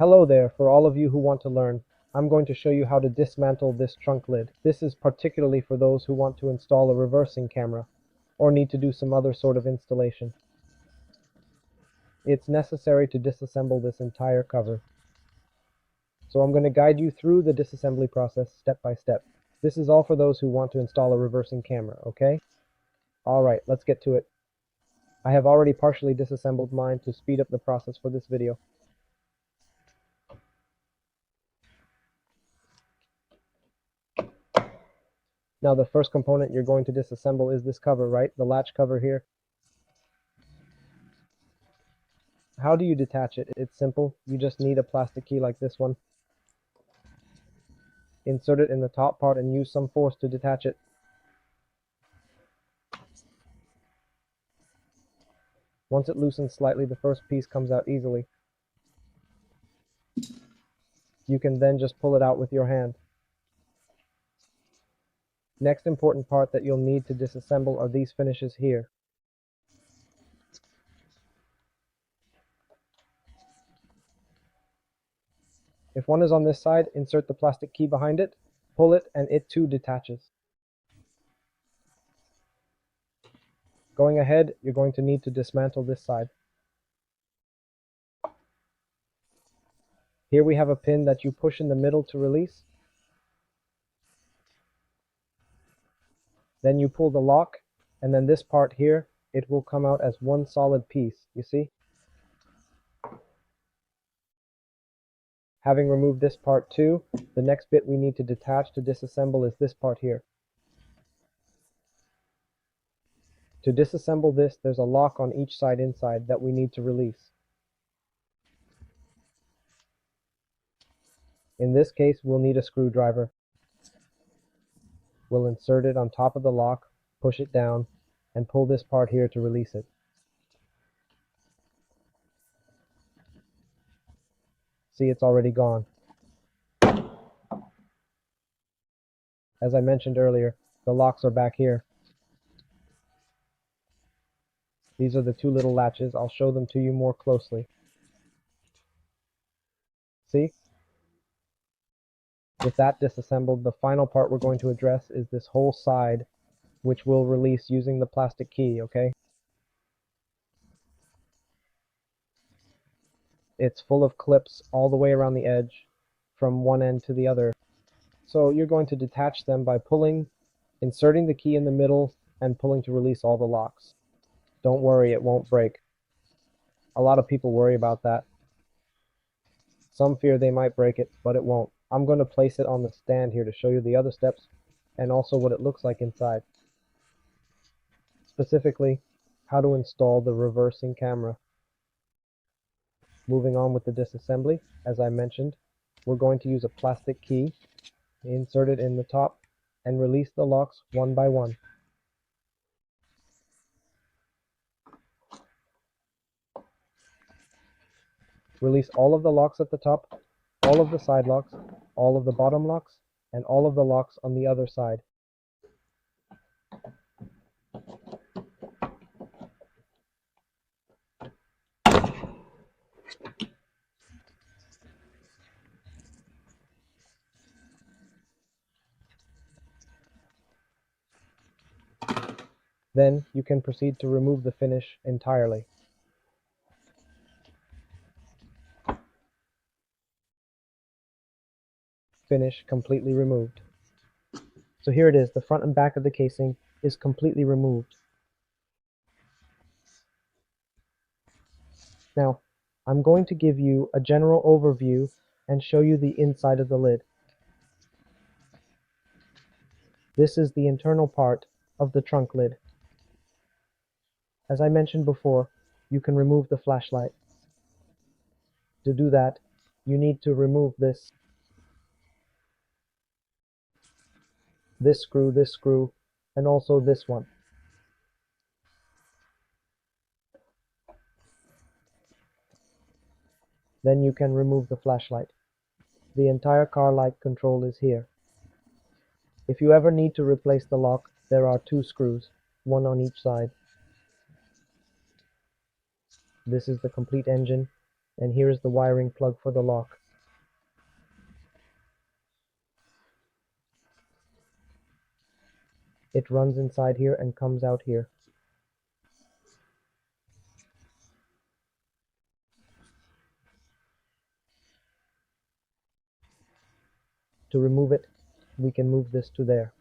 Hello there, for all of you who want to learn. I'm going to show you how to dismantle this trunk lid. This is particularly for those who want to install a reversing camera or need to do some other sort of installation. It's necessary to disassemble this entire cover. So I'm going to guide you through the disassembly process step by step. This is all for those who want to install a reversing camera, okay? Alright, let's get to it. I have already partially disassembled mine to speed up the process for this video. Now the first component you're going to disassemble is this cover, right? The latch cover here. How do you detach it? It's simple. You just need a plastic key like this one. Insert it in the top part and use some force to detach it. Once it loosens slightly, the first piece comes out easily. You can then just pull it out with your hand. Next important part that you'll need to disassemble are these finishes here. If one is on this side, insert the plastic key behind it, pull it, and it too detaches. Going ahead, you're going to need to dismantle this side. Here we have a pin that you push in the middle to release. Then you pull the lock, and then this part here, it will come out as one solid piece, you see? Having removed this part too, the next bit we need to detach to disassemble is this part here. To disassemble this, there's a lock on each side inside that we need to release. In this case, we'll need a screwdriver. We'll insert it on top of the lock, push it down, and pull this part here to release it. See, it's already gone. As I mentioned earlier, the locks are back here. These are the two little latches. I'll show them to you more closely. See? With that disassembled, the final part we're going to address is this whole side, which we'll release using the plastic key, okay? It's full of clips all the way around the edge, from one end to the other. So you're going to detach them by pulling, inserting the key in the middle, and pulling to release all the locks. Don't worry, it won't break. A lot of people worry about that. Some fear they might break it, but it won't. I'm going to place it on the stand here to show you the other steps and also what it looks like inside. Specifically, how to install the reversing camera. Moving on with the disassembly, as I mentioned, we're going to use a plastic key, insert it in the top, and release the locks one by one. Release all of the locks at the top, all of the side locks, all of the bottom locks, and all of the locks on the other side. Then you can proceed to remove the finish entirely. Finish completely removed. So here it is, the front and back of the casing is completely removed. Now, I'm going to give you a general overview and show you the inside of the lid. This is the internal part of the trunk lid. As I mentioned before, you can remove the flashlight. To do that, you need to remove this screw, and also this one. Then you can remove the flashlight. The entire car light control is here. If you ever need to replace the lock, there are two screws, one on each side. This is the complete engine, And here is the wiring plug for the lock. It runs inside here and comes out here. To remove it, we can move this to there,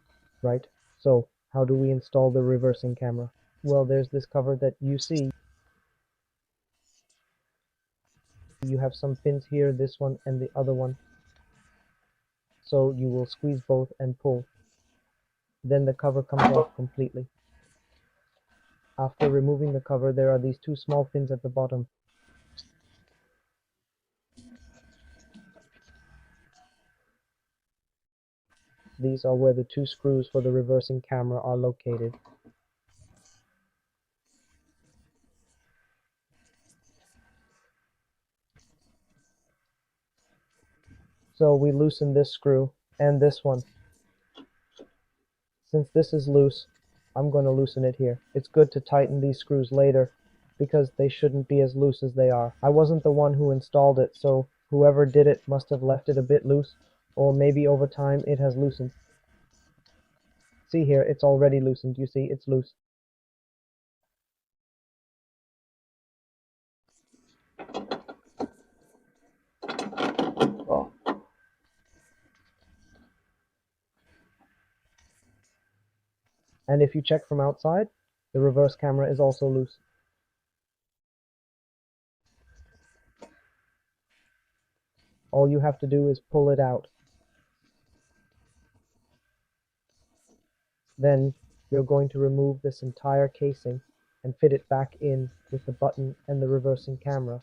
right? So, how do we install the reversing camera? Well, there's this cover that you see. You have some pins here, this one and the other one. So you will squeeze both and pull. Then the cover comes off completely. After removing the cover, there are these two small pins at the bottom. These are where the two screws for the reversing camera are located. So we loosen this screw and this one. Since this is loose, I'm going to loosen it here. It's good to tighten these screws later because they shouldn't be as loose as they are. I wasn't the one who installed it, so whoever did it must have left it a bit loose, or maybe over time it has loosened. See here, it's already loosened. You see, it's loose. Oh. And if you check from outside, the reverse camera is also loose. All you have to do is pull it out. Then you're going to remove this entire casing and fit it back in with the button and the reversing camera.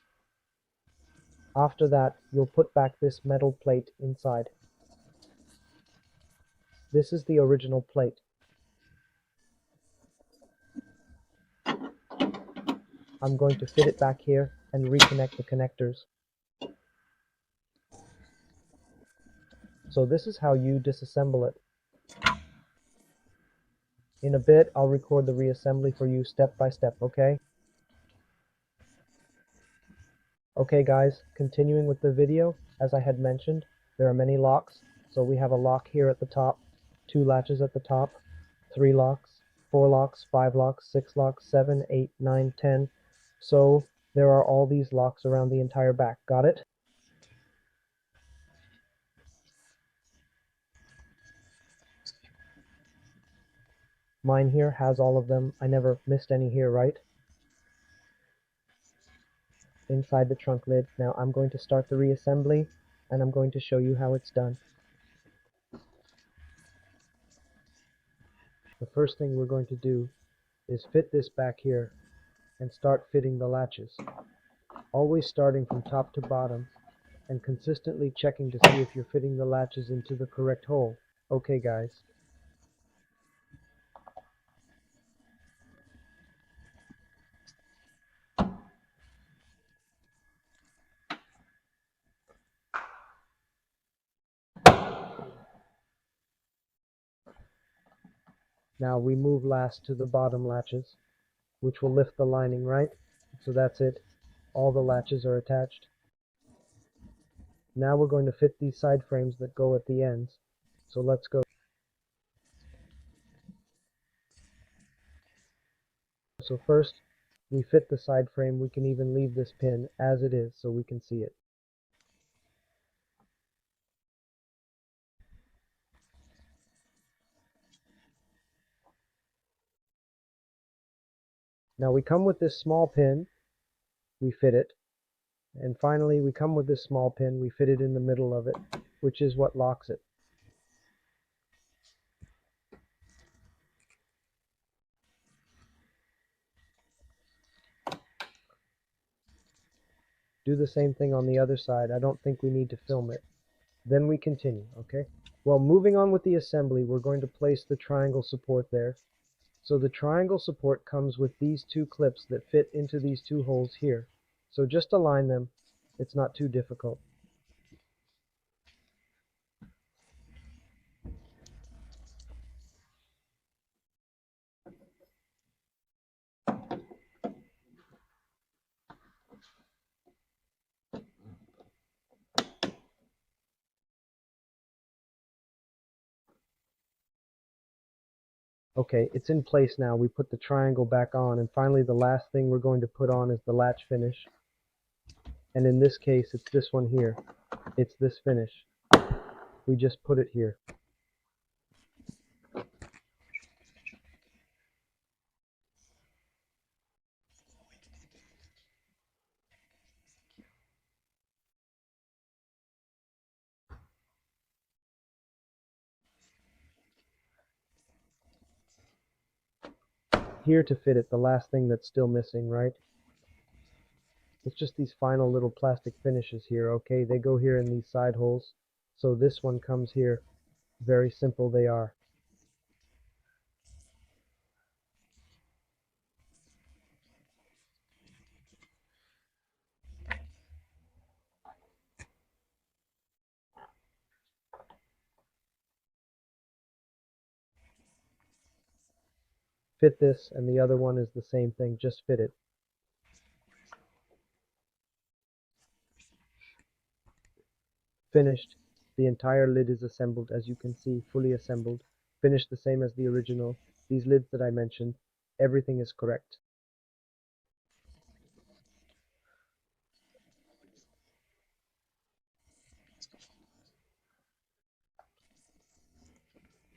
After that, you'll put back this metal plate inside. This is the original plate. I'm going to fit it back here and reconnect the connectors. So this is how you disassemble it. In a bit, I'll record the reassembly for you step by step, okay? Okay guys, continuing with the video, as I had mentioned, there are many locks. So we have a lock here at the top, 2 latches at the top, 3 locks, 4 locks, 5 locks, 6 locks, 7, 8, 9, 10. So there are all these locks around the entire back. Got it? Mine here has all of them. I never missed any here, right? Inside the trunk lid. Now I'm going to start the reassembly and I'm going to show you how it's done. The first thing we're going to do is fit this back here and start fitting the latches. Always starting from top to bottom and consistently checking to see if you're fitting the latches into the correct hole. Okay guys. Now we move last to the bottom latches, which will lift the lining, right? So that's it. All the latches are attached. Now we're going to fit these side frames that go at the ends. So let's go. So first, we fit the side frame. We can even leave this pin as it is so we can see it. Now we come with this small pin, we fit it. And finally, we come with this small pin, we fit it in the middle of it, which is what locks it. Do the same thing on the other side. I don't think we need to film it. Then we continue, okay? Well, moving on with the assembly, we're going to place the triangle support there. So the triangle support comes with these 2 clips that fit into these 2 holes here. So just align them. It's not too difficult. Okay, it's in place now. We put the triangle back on, and finally the last thing we're going to put on is the latch finish. And in this case, it's this one here. It's this finish. We just put it here. Here to fit it, the last thing that's still missing, right? It's just these final little plastic finishes here, okay? They go here in these side holes. So this one comes here. Very simple they are. Fit this, and the other one is the same thing, just fit it. Finished. The entire lid is assembled, as you can see, fully assembled. Finished the same as the original. These lids that I mentioned, everything is correct.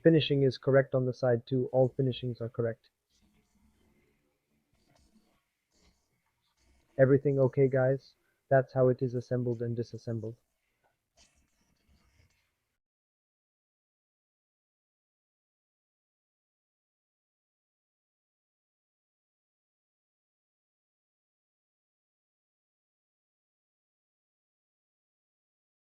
Finishing is correct on the side too. All finishings are correct. Everything okay, guys? That's how it is assembled and disassembled.